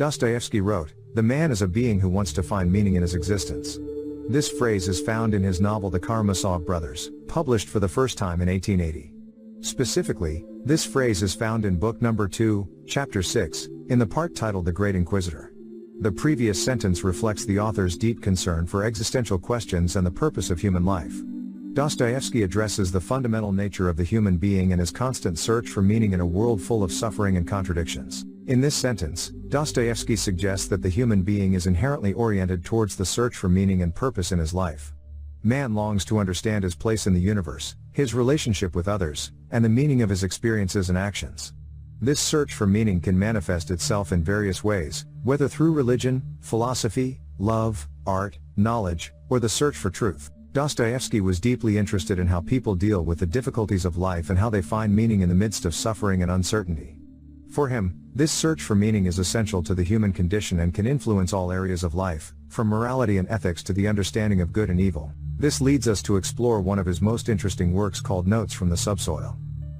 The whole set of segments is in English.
Dostoyevsky wrote, "The man is a being who wants to find meaning in his existence." This phrase is found in his novel The Karamazov Brothers, published for the first time in 1880. Specifically, this phrase is found in book number 2, chapter 6, in the part titled The Great Inquisitor. The previous sentence reflects the author's deep concern for existential questions and the purpose of human life. Dostoyevsky addresses the fundamental nature of the human being and his constant search for meaning in a world full of suffering and contradictions. In this sentence, Dostoyevsky suggests that the human being is inherently oriented towards the search for meaning and purpose in his life. Man longs to understand his place in the universe, his relationship with others, and the meaning of his experiences and actions. This search for meaning can manifest itself in various ways, whether through religion, philosophy, love, art, knowledge, or the search for truth. Dostoyevsky was deeply interested in how people deal with the difficulties of life and how they find meaning in the midst of suffering and uncertainty. For him, this search for meaning is essential to the human condition and can influence all areas of life, from morality and ethics to the understanding of good and evil. This leads us to explore one of his most interesting works called Notes from the Subsoil.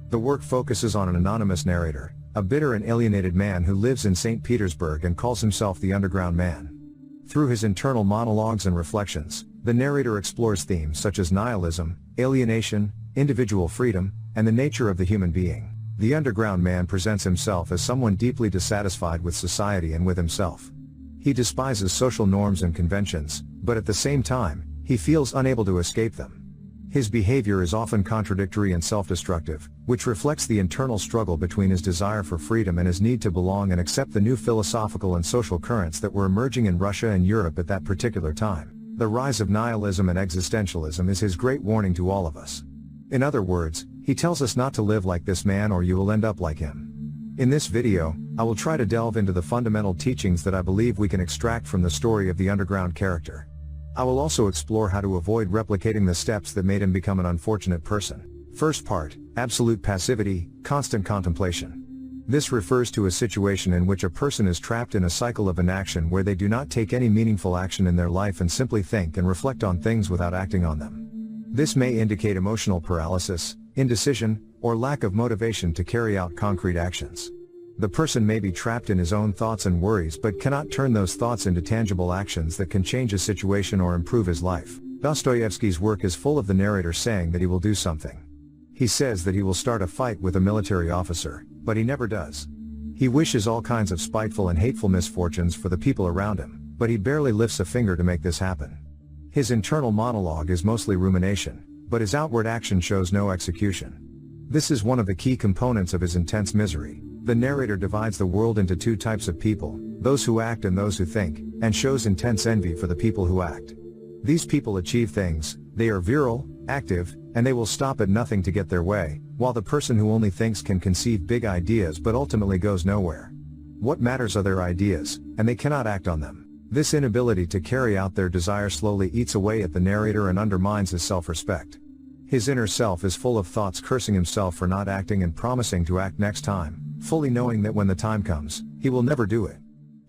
The work focuses on an anonymous narrator, a bitter and alienated man who lives in St. Petersburg and calls himself the Underground Man. Through his internal monologues and reflections, the narrator explores themes such as nihilism, alienation, individual freedom, and the nature of the human being. The Underground Man presents himself as someone deeply dissatisfied with society and with himself. He despises social norms and conventions, but at the same time, he feels unable to escape them. His behavior is often contradictory and self-destructive, which reflects the internal struggle between his desire for freedom and his need to belong and accept the new philosophical and social currents that were emerging in Russia and Europe at that particular time. The rise of nihilism and existentialism is his great warning to all of us. In other words, he tells us not to live like this man or you will end up like him. In this video, I will try to delve into the fundamental teachings that I believe we can extract from the story of the underground character. I will also explore how to avoid replicating the steps that made him become an unfortunate person. First part, absolute passivity, constant contemplation. This refers to a situation in which a person is trapped in a cycle of inaction where they do not take any meaningful action in their life and simply think and reflect on things without acting on them. This may indicate emotional paralysis, indecision, or lack of motivation to carry out concrete actions. The person may be trapped in his own thoughts and worries but cannot turn those thoughts into tangible actions that can change his situation or improve his life. Dostoyevsky's work is full of the narrator saying that he will do something. He says that he will start a fight with a military officer, but he never does. He wishes all kinds of spiteful and hateful misfortunes for the people around him, but he barely lifts a finger to make this happen. His internal monologue is mostly rumination, but his outward action shows no execution. This is one of the key components of his intense misery. The narrator divides the world into two types of people, those who act and those who think, and shows intense envy for the people who act. These people achieve things, they are virile, active, and they will stop at nothing to get their way, while the person who only thinks can conceive big ideas but ultimately goes nowhere. What matters are their ideas, and they cannot act on them. This inability to carry out their desire slowly eats away at the narrator and undermines his self-respect. His inner self is full of thoughts cursing himself for not acting and promising to act next time, fully knowing that when the time comes, he will never do it.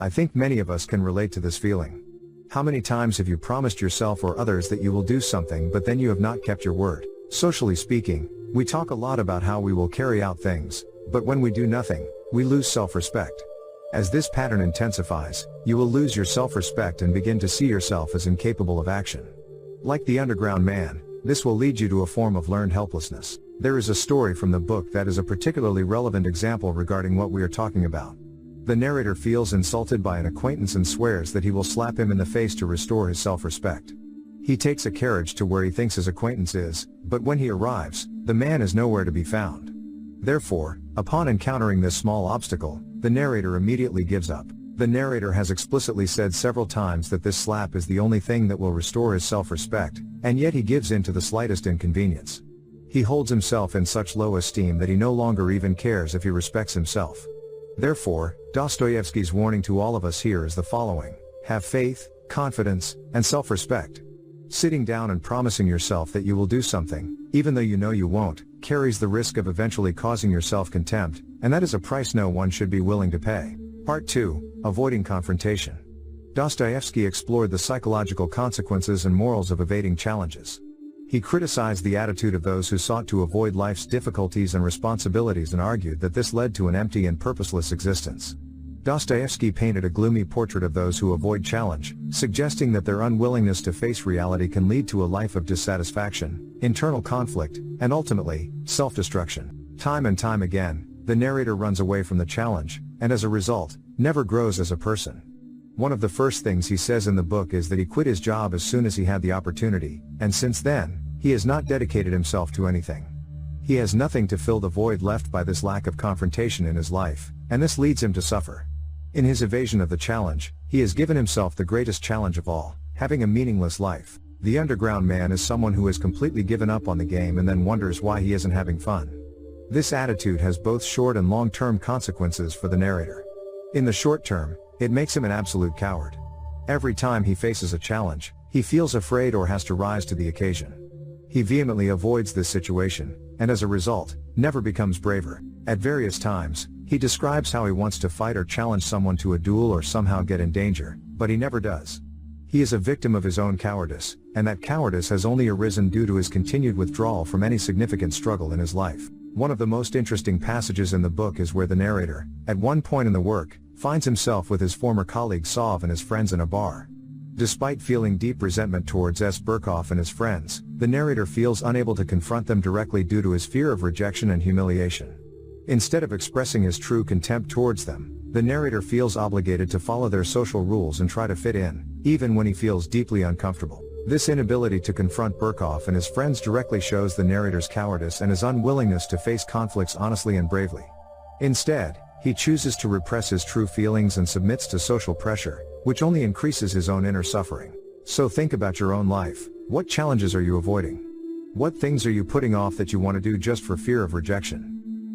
I think many of us can relate to this feeling. How many times have you promised yourself or others that you will do something but then you have not kept your word? Socially speaking, we talk a lot about how we will carry out things, but when we do nothing, we lose self-respect. As this pattern intensifies, you will lose your self-respect and begin to see yourself as incapable of action. Like the Underground Man, this will lead you to a form of learned helplessness. There is a story from the book that is a particularly relevant example regarding what we are talking about. The narrator feels insulted by an acquaintance and swears that he will slap him in the face to restore his self-respect. He takes a carriage to where he thinks his acquaintance is, but when he arrives, the man is nowhere to be found. Therefore, upon encountering this small obstacle, the narrator immediately gives up. The narrator has explicitly said several times that this slap is the only thing that will restore his self-respect, and yet he gives in to the slightest inconvenience. He holds himself in such low esteem that he no longer even cares if he respects himself. Therefore, Dostoyevsky's warning to all of us here is the following: have faith, confidence, and self-respect. Sitting down and promising yourself that you will do something, even though you know you won't, carries the risk of eventually causing yourself contempt, and that is a price no one should be willing to pay. Part 2, Avoiding Confrontation. Dostoyevsky explored the psychological consequences and morals of evading challenges. He criticized the attitude of those who sought to avoid life's difficulties and responsibilities and argued that this led to an empty and purposeless existence. Dostoyevsky painted a gloomy portrait of those who avoid challenge, suggesting that their unwillingness to face reality can lead to a life of dissatisfaction, internal conflict, and ultimately, self-destruction. Time and time again, the narrator runs away from the challenge, and as a result, never grows as a person. One of the first things he says in the book is that he quit his job as soon as he had the opportunity, and since then, he has not dedicated himself to anything. He has nothing to fill the void left by this lack of confrontation in his life, and this leads him to suffer. In his evasion of the challenge, he has given himself the greatest challenge of all, having a meaningless life. The underground man is someone who has completely given up on the game and then wonders why he isn't having fun. This attitude has both short and long-term consequences for the narrator. In the short term, it makes him an absolute coward. Every time he faces a challenge, he feels afraid or has to rise to the occasion. He vehemently avoids this situation, and as a result, never becomes braver. At various times, he describes how he wants to fight or challenge someone to a duel or somehow get in danger, but he never does. He is a victim of his own cowardice, and that cowardice has only arisen due to his continued withdrawal from any significant struggle in his life. One of the most interesting passages in the book is where the narrator, at one point in the work, finds himself with his former colleague Sov and his friends in a bar. Despite feeling deep resentment towards Burkov and his friends, the narrator feels unable to confront them directly due to his fear of rejection and humiliation. Instead of expressing his true contempt towards them, the narrator feels obligated to follow their social rules and try to fit in, even when he feels deeply uncomfortable. This inability to confront Burkov and his friends directly shows the narrator's cowardice and his unwillingness to face conflicts honestly and bravely. Instead, he chooses to repress his true feelings and submits to social pressure, which only increases his own inner suffering. So think about your own life. What challenges are you avoiding? What things are you putting off that you want to do just for fear of rejection?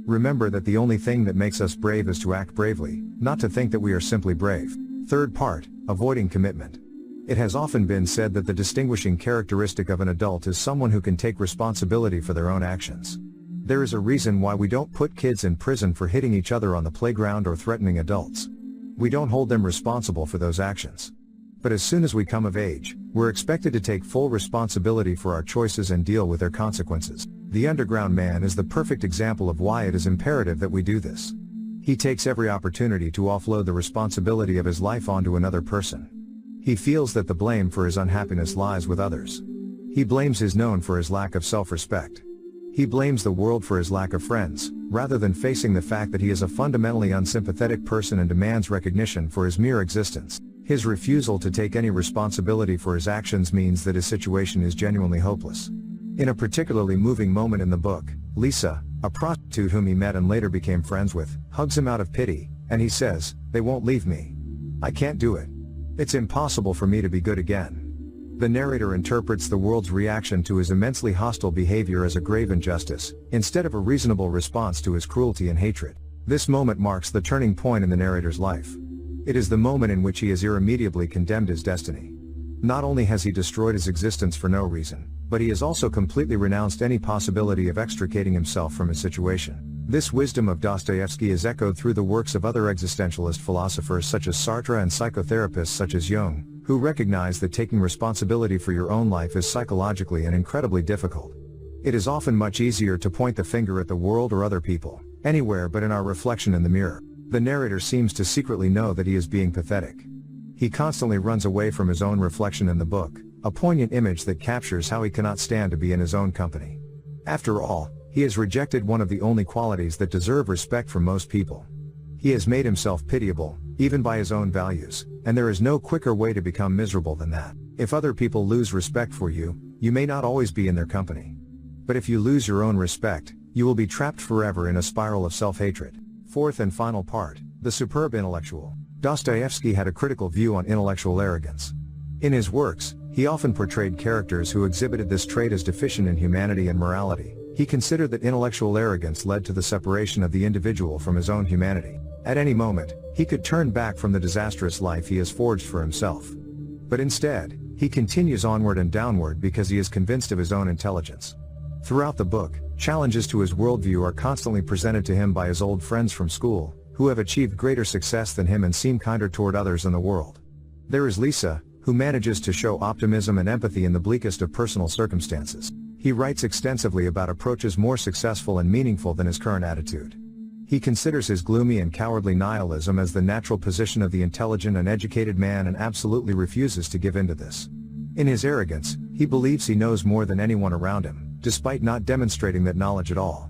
Remember that the only thing that makes us brave is to act bravely, not to think that we are simply brave. Third part, avoiding commitment. It has often been said that the distinguishing characteristic of an adult is someone who can take responsibility for their own actions. There is a reason why we don't put kids in prison for hitting each other on the playground or threatening adults. We don't hold them responsible for those actions. But as soon as we come of age, we're expected to take full responsibility for our choices and deal with their consequences. The underground man is the perfect example of why it is imperative that we do this. He takes every opportunity to offload the responsibility of his life onto another person. He feels that the blame for his unhappiness lies with others. He blames his known for his lack of self-respect. He blames the world for his lack of friends, rather than facing the fact that he is a fundamentally unsympathetic person and demands recognition for his mere existence. His refusal to take any responsibility for his actions means that his situation is genuinely hopeless. In a particularly moving moment in the book, Lisa, a prostitute whom he met and later became friends with, hugs him out of pity, and he says, "They won't leave me. I can't do it. It's impossible for me to be good again." The narrator interprets the world's reaction to his immensely hostile behavior as a grave injustice, instead of a reasonable response to his cruelty and hatred. This moment marks the turning point in the narrator's life. It is the moment in which he has irremediably condemned his destiny. Not only has he destroyed his existence for no reason, but he has also completely renounced any possibility of extricating himself from his situation. This wisdom of Dostoyevsky is echoed through the works of other existentialist philosophers such as Sartre and psychotherapists such as Jung, who recognize that taking responsibility for your own life is psychologically and incredibly difficult. It is often much easier to point the finger at the world or other people, anywhere but in our reflection in the mirror. The narrator seems to secretly know that he is being pathetic. He constantly runs away from his own reflection in the book, a poignant image that captures how he cannot stand to be in his own company. After all, he has rejected one of the only qualities that deserve respect from most people. He has made himself pitiable, even by his own values, and there is no quicker way to become miserable than that. If other people lose respect for you, you may not always be in their company. But if you lose your own respect, you will be trapped forever in a spiral of self-hatred. Fourth and final part, the superb intellectual. Dostoyevsky had a critical view on intellectual arrogance. In his works, he often portrayed characters who exhibited this trait as deficient in humanity and morality. He considered that intellectual arrogance led to the separation of the individual from his own humanity. At any moment, he could turn back from the disastrous life he has forged for himself. But instead, he continues onward and downward because he is convinced of his own intelligence. Throughout the book, challenges to his worldview are constantly presented to him by his old friends from school, who have achieved greater success than him and seem kinder toward others in the world. There is Lisa, who manages to show optimism and empathy in the bleakest of personal circumstances. He writes extensively about approaches more successful and meaningful than his current attitude. He considers his gloomy and cowardly nihilism as the natural position of the intelligent and educated man and absolutely refuses to give in to this. In his arrogance, he believes he knows more than anyone around him, despite not demonstrating that knowledge at all.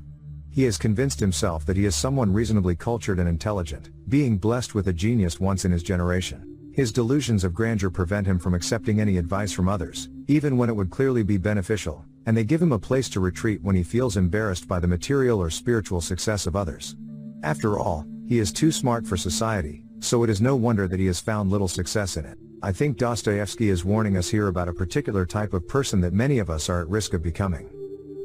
He has convinced himself that he is someone reasonably cultured and intelligent, being blessed with a genius once in his generation. His delusions of grandeur prevent him from accepting any advice from others, even when it would clearly be beneficial, and they give him a place to retreat when he feels embarrassed by the material or spiritual success of others. After all, he is too smart for society, so it is no wonder that he has found little success in it. I think Dostoyevsky is warning us here about a particular type of person that many of us are at risk of becoming.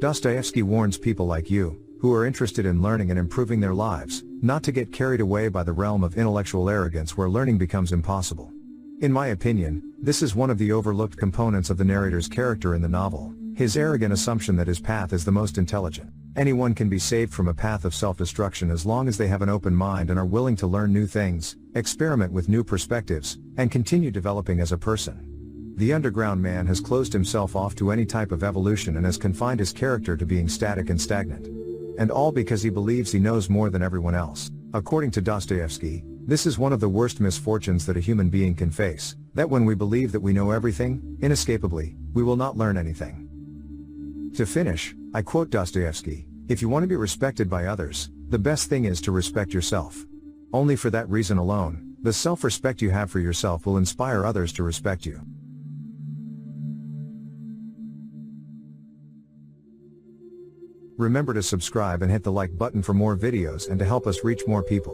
Dostoyevsky warns people like you, who are interested in learning and improving their lives, not to get carried away by the realm of intellectual arrogance where learning becomes impossible. In my opinion, this is one of the overlooked components of the narrator's character in the novel, his arrogant assumption that his path is the most intelligent. Anyone can be saved from a path of self-destruction as long as they have an open mind and are willing to learn new things, experiment with new perspectives, and continue developing as a person. The underground man has closed himself off to any type of evolution and has confined his character to being static and stagnant. And all because he believes he knows more than everyone else. According to Dostoyevsky, this is one of the worst misfortunes that a human being can face, that when we believe that we know everything, inescapably, we will not learn anything. To finish, I quote Dostoyevsky, "If you want to be respected by others, the best thing is to respect yourself. Only for that reason alone, the self-respect you have for yourself will inspire others to respect you." Remember to subscribe and hit the like button for more videos and to help us reach more people.